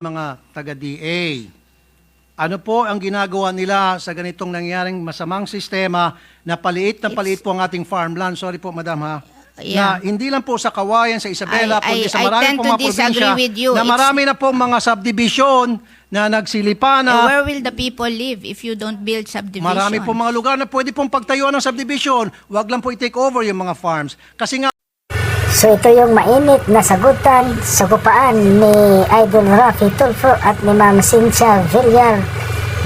mga taga-DA. Ano po ang ginagawa nila sa ganitong nangyaring masamang sistema na paliit po ang ating farmland? Sorry po, madam ha. Yeah. Na hindi lang po sa Kawayan, sa Isabela, kundi sa marami tend pong to mga probinsya disagree with you. na marami na po mga subdivision na nagsilipa na. Where will the people live if you don't build subdivision? Marami po mga lugar na pwede pong pagtayuan ng subdivision. Huwag lang po i-take over yung mga farms. Kasi nga, so ito yung mainit na sagutan, sagupaan ni Idol Ruffy, Tulfo at ni Ma'am Cynthia, Villar,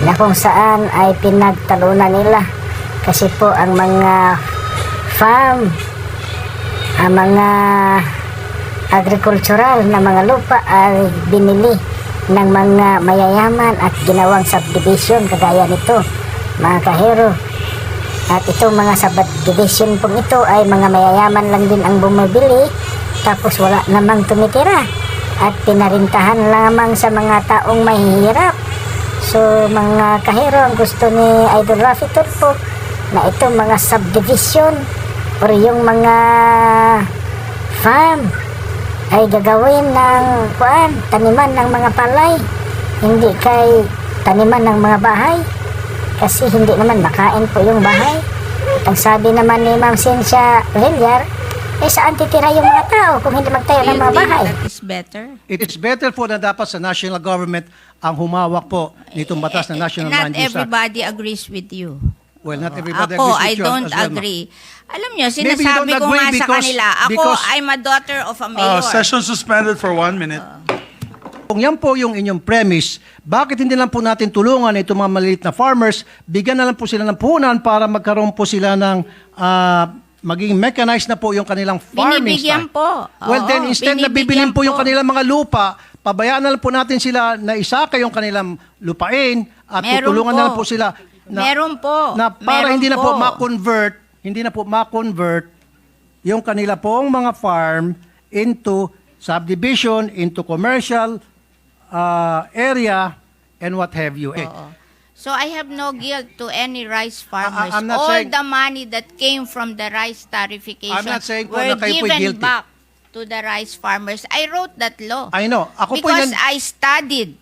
na kung saan ay pinagtalunan nila kasi po ang mga farm, ang mga agricultural na mga lupa ay binili ng mga mayayaman at ginawang subdivision kagaya nito, mga kahero. At itong mga subdivision pong ito ay mga mayayaman lang din ang bumibili, tapos wala namang tumitira at pinarintahan lamang sa mga taong mahihirap. So mga kahero, ang gusto ni Idol Ruffy Tulfo na itong mga subdivision o yung mga farm ay gagawin ng taniman ng mga palay, hindi kay taniman ng mga bahay. Kasi hindi naman makain po yung bahay. At ang sabi naman ni Ma'am Cynthia Villar, saan titira yung mga tao kung hindi magtayo ng mga bahay? That is better? it's better po na dapat sa national government ang humawak po nitong batas na National Land Not Use Act. everybody agrees with you. Well, not everybody Ako, agrees with I you don't as well, agree. Alam nyo, Maybe you sinasabi don't ko agree nga sa because- kanila, ako, because- I'm a daughter of a mayor. Session suspended for 1 minute. Kung yan po yung inyong premise, bakit hindi lang po natin tulungan itong mga maliit na farmers, bigyan na lang po sila ng puhunan para magkaroon po sila ng maging mechanized na po yung kanilang farming Binibigyan style. po. Well, Oo, then instead na binibigyan bibilin po yung po. kanilang mga lupa, pabayaan na lang po natin sila na isaka yung kanilang lupain at Meron tutulungan po. na lang po sila Meron po. na para Meron hindi na po po. ma-convert yung kanila pong mga farm into subdivision, into commercial area and what have you. So I have no guilt to any rice farmers. I'm not All saying- the money that came from the rice tarification I'm not saying po were na kayo po'y given guilty. back to the rice farmers. I wrote that law. I know. Ako po because yan- I studied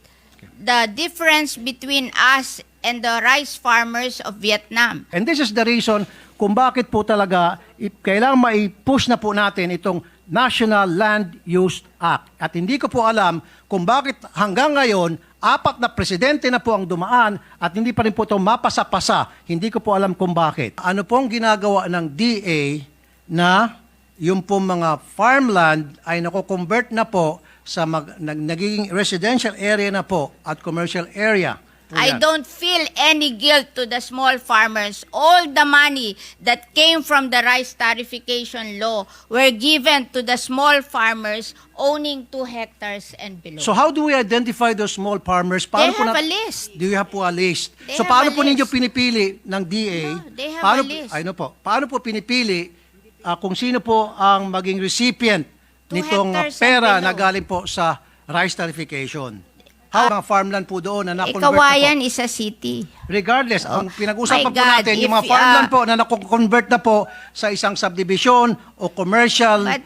the difference between us and the rice farmers of Vietnam. And this is the reason kung bakit po talaga kailangan mai-push na po natin itong National Land Use Act. At hindi ko po alam kung bakit hanggang ngayon 4 na presidente na po ang dumaan at hindi pa rin po ito mapasa-pasa. Hindi ko po alam kung bakit. Ano pong ginagawa ng DA na yung pong mga farmland ay nako-convert na po sa nagiging residential area na po at commercial area. Po I yan. don't feel any guilt to the small farmers. All the money that came from the rice tarification law were given to the small farmers owning 2 hectares and below. So how do we identify those small farmers? They po have a list. Do you have po a list? They So have paano a po ninyo list. pinipili ng DA? No, they have paano, a list. I know po. Paano po pinipili kung sino po ang maging recipient 2 nitong hectares and pera below. na galing po sa rice tarification? How mga farmland po doon na na-convert na Kawayan po? is a city. Regardless, ang pinag-usapan My po God, natin, yung if, mga farmland po na na-convert na po sa isang subdivision o commercial. But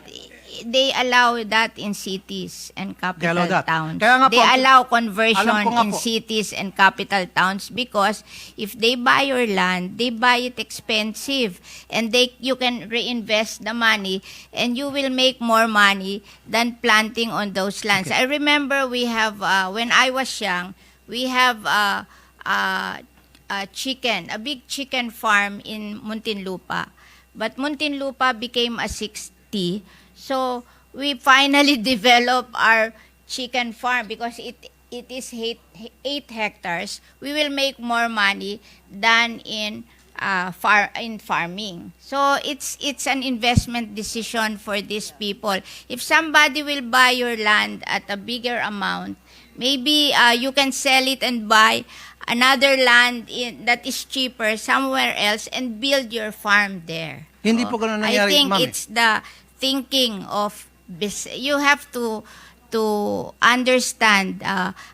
they allow that in cities and They allow capital that. towns. Kaya nga po, They allow conversion alam ko nga in po. cities and capital towns because if they buy your land, they buy it expensive and you can reinvest the money and you will make more money than planting on those lands. Okay. I remember we have, when I was young, we have a big chicken farm in Muntinlupa. But Muntinlupa became a 60. So we finally developed our chicken farm because it is 8 hectares. We will make more money than in farming. So it's an investment decision for these people. If somebody will buy your land at a bigger amount, maybe you can sell it and buy another land that is cheaper somewhere else and build your farm there. Hindi po ganun nangyari, I think ma'am, eh. it's the thinking of you have to understand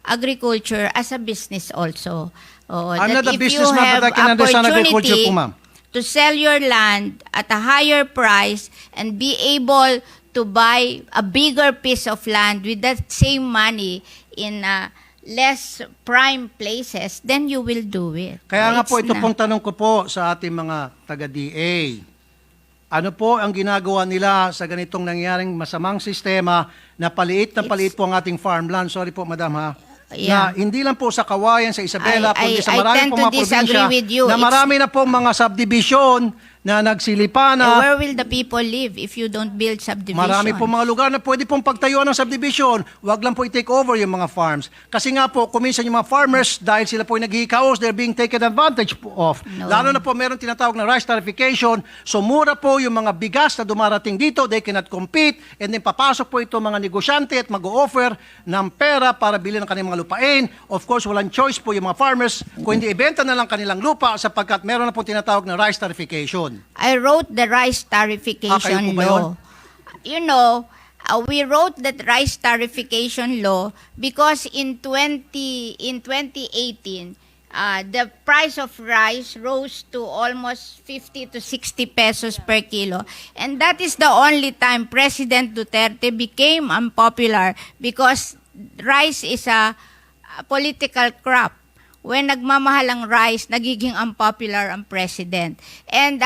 agriculture as a business also. I'm That not a if businessman, you have but I can understand agriculture opportunity po, ma'am. to sell your land at a higher price and be able to buy a bigger piece of land with that same money, in less prime places, then you will do it. Kaya nga po, It's ito pong tanong ko po sa ating mga taga-DA. Ano po ang ginagawa nila sa ganitong nangyaring masamang sistema na paliit po ang ating farmland? Sorry po, madam ha. Yeah. Na hindi lang po sa Kawayan, sa Isabela, kundi sa marami tend po to mga disagree probinsya with you. na marami na po mga subdivision na nagsilipa na. Where will the people live if you don't build subdivision? Marami po mga lugar na pwede pong pagtayuan ng subdivision. Huwag lang po i-take over yung mga farms. Kasi nga po, kuminsan yung mga farmers, dahil sila po naghihikaos, they're being taken advantage of. No. Lalo na po meron tinatawag na rice tarification. So mura po yung mga bigas na dumarating dito, they cannot compete. And then papasok po ito mga negosyante at mag-o-offer ng pera para bilhin ng kanilang mga lupain. Of course, walang choice po yung mga farmers kung hindi ibenta na lang kanilang lupa sapagkat meron na po tinatawag na rice tarification. I wrote the rice tarification kayo po ba yun? law. You know, we wrote that rice tarification law because in 2018, the price of rice rose to almost 50 to 60 pesos per kilo. And that is the only time President Duterte became unpopular because rice is a political crop. When nagmamahal ang rice, nagiging unpopular ang president. And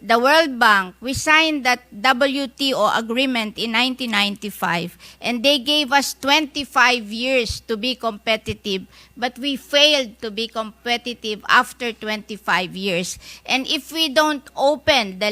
the World Bank, we signed that WTO agreement in 1995, and they gave us 25 years to be competitive, but we failed to be competitive after 25 years. And if we don't open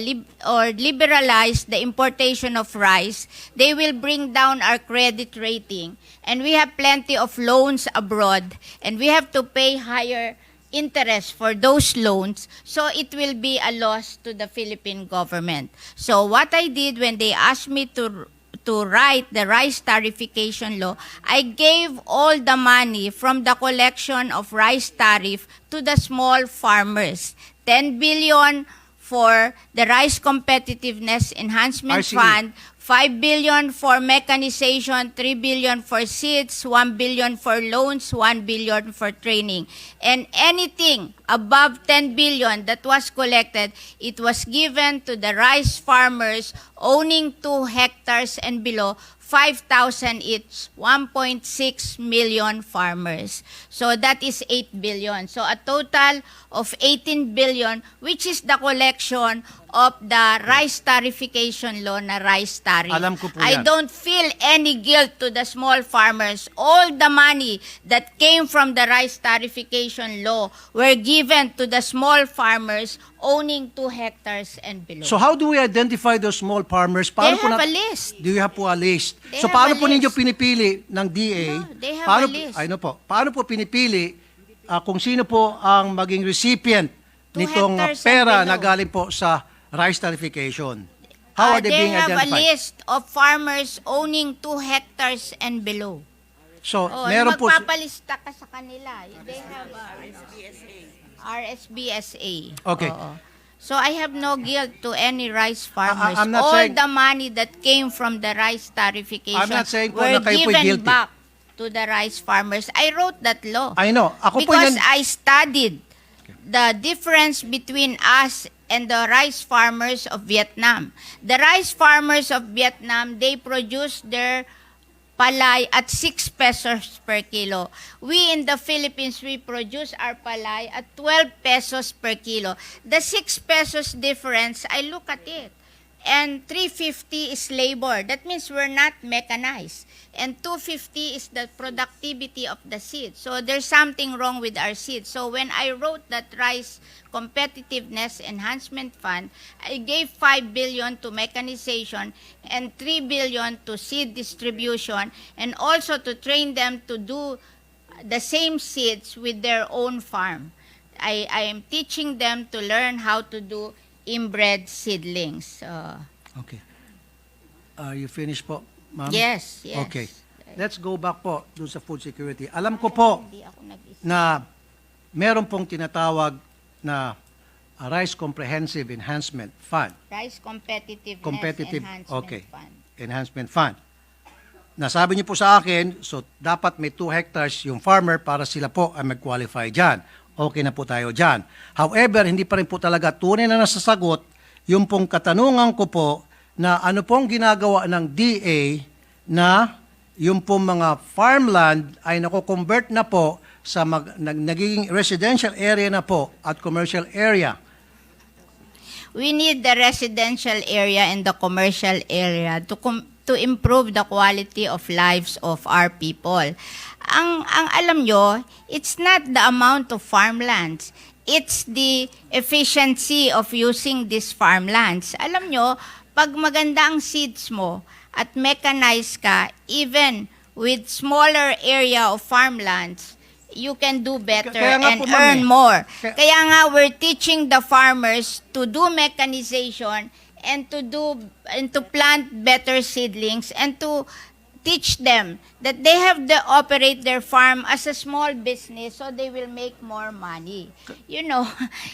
or liberalize the importation of rice, they will bring down our credit rating. And we have plenty of loans abroad, and we have to pay higher interest for those loans, so it will be a loss to the Philippine government. So what I did when they asked me to write the rice tarification law, I gave all the money from the collection of rice tariff to the small farmers. 10 billion for the Rice Competitiveness Enhancement Fund, 5 billion for mechanization, 3 billion for seeds, 1 billion for loans, 1 billion for training. And anything above 10 billion that was collected, it was given to the rice farmers owning 2 hectares and below, 5,000 each, 1.6 million farmers. So that is 8 billion. So a total of 18 billion, which is the collection of the rice tarification law na rice tariff. Alam ko po I yan. don't feel any guilt to the small farmers. All the money that came from the rice tarification law were given to the small farmers owning 2 hectares and below. So how do we identify those small farmers? They have a list. Do you have po a list? They So have paano a po ninyo list. pinipili ng DA? No, they have paano, a list. Ay, no po. Paano po pinipili kung sino po ang maging recipient 2 nitong hectares and pera below. na galing po sa rice tarification? How are they being have a identified? list of farmers owning 2 hectares and below. So, Oh, meron po... magpapalista ka sa kanila. They have RSBSA. Okay. Oo. So I have no guilt to any rice farmers. I'm not All saying- the money that came from the rice tarification I'm not saying po were na kayo po'y given guilty. back to the rice farmers. I wrote that law. I know. Ako po Because yan... I studied the difference between us and the rice farmers of Vietnam. The rice farmers of Vietnam, they produce their palay at 6 pesos per kilo. We in the Philippines, we produce our palay at 12 pesos per kilo. The 6 pesos difference, I look at it. And 350 is labor. That means we're not mechanized. And 250 is the productivity of the seed. So there's something wrong with our seed. So when I wrote that Rice Competitiveness Enhancement Fund, I gave 5 billion to mechanization and 3 billion to seed distribution and also to train them to do the same seeds with their own farm. I am teaching them to learn how to do inbred seedlings. Okay. Are you finished po, ma'am? Yes, yes. Okay. Let's go back po dun sa food security. Alam ko po Hindi ako nag-isip. na meron pong tinatawag na Rice Comprehensive Enhancement Fund. Rice Competitiveness Competitive, Enhancement okay. Fund. Enhancement Fund. Nasabi niyo po sa akin, so dapat may 2 hectares yung farmer para sila po ay mag-qualify dyan. Okay na po tayo dyan. However, hindi pa rin po talaga tunay na nasasagot yung pong katanungan ko po na ano pong ginagawa ng DA na yung po mga farmland ay nako-convert na po sa nagiging residential area na po at commercial area. We need the residential area and the commercial area to improve the quality of lives of our people. Ang alam nyo, it's not the amount of farmlands. It's the efficiency of using these farmlands. Alam nyo, pag maganda ang seeds mo at mechanized ka, even with smaller area of farmlands, you can do better Kaya nga and po, ma'am, earn eh. more. Kaya- Kaya nga we're teaching the farmers to do mechanization and to plant better seedlings and to teach them that they have to operate their farm as a small business so they will make more money. You know,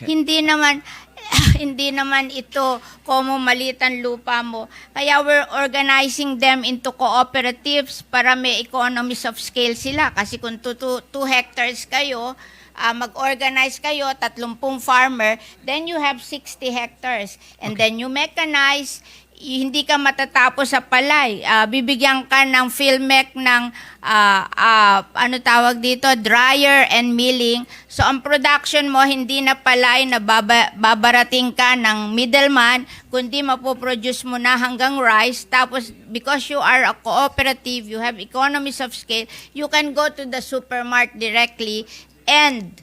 hindi naman ito como malitan lupa mo. Kaya we're organizing them into cooperatives para may economies of scale sila. Kasi kung 2 hectares kayo, mag-organize kayo, 30 farmer, then you have 60 hectares. And then you mechanize, hindi ka matatapos sa palay. Bibigyan ka ng Filmec ng ano tawag dito, dryer and milling. So ang production mo hindi na palay na babarating ka ng middleman, kundi mapoproduce mo na hanggang rice. Tapos because you are a cooperative, you have economies of scale, you can go to the supermarket directly and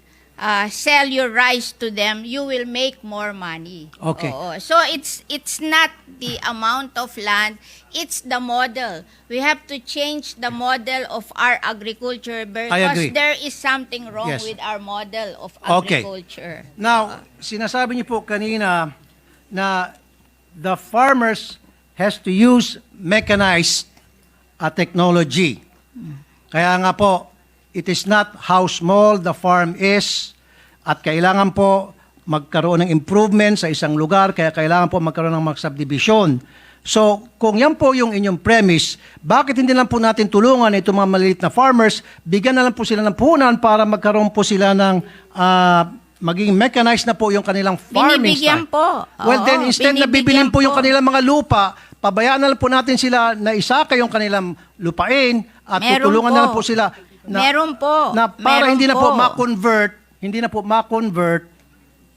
sell your rice to them, you will make more money. Okay. Oo. So it's not the amount of land, it's the model. We have to change the model of our agriculture agree. because there is something wrong Yes. with our model of Okay. agriculture. Now, sinasabi niyo po kanina na the farmers has to use mechanized technology. Kaya nga po, it is not how small the farm is at kailangan po magkaroon ng improvement sa isang lugar, kaya kailangan po magkaroon ng mga subdivision. So, kung yan po yung inyong premise, bakit hindi lang po natin tulungan itong mga maliliit na farmers, bigyan na lang po sila ng puhunan para magkaroon po sila ng maging mechanized na po yung kanilang farming Binibigyan style. po. Well, Oo, then instead na bibilin binibigyan po yung po. kanilang mga lupa, pabayaan na lang po natin sila na isaka yung kanilang lupain at Meron tutulungan po. na lang po sila Meron po. na para Meron hindi na po po. hindi na po ma-convert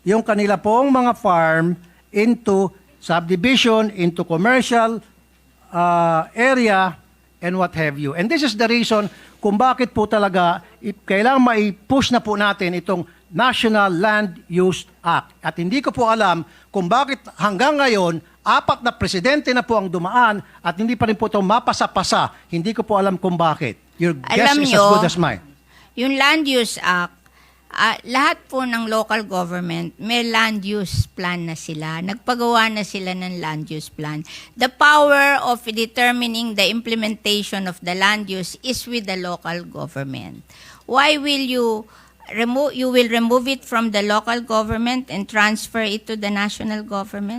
yung kanila pong mga farm into subdivision, into commercial area and what have you. And this is the reason kung bakit po talaga kailangan mai-push na po natin itong National Land Use Act. At hindi ko po alam kung bakit hanggang ngayon 4 na presidente na po ang dumaan at hindi pa rin po ito mapasa-pasa. Hindi ko po alam kung bakit. Your guess Alam is nyo, as good as mine. Yung Land Use Act, lahat po ng local government, may land use plan na sila. Nagpagawa na sila ng land use plan. The power of determining the implementation of the land use is with the local government. Why will you will remove it from the local government and transfer it to the national government?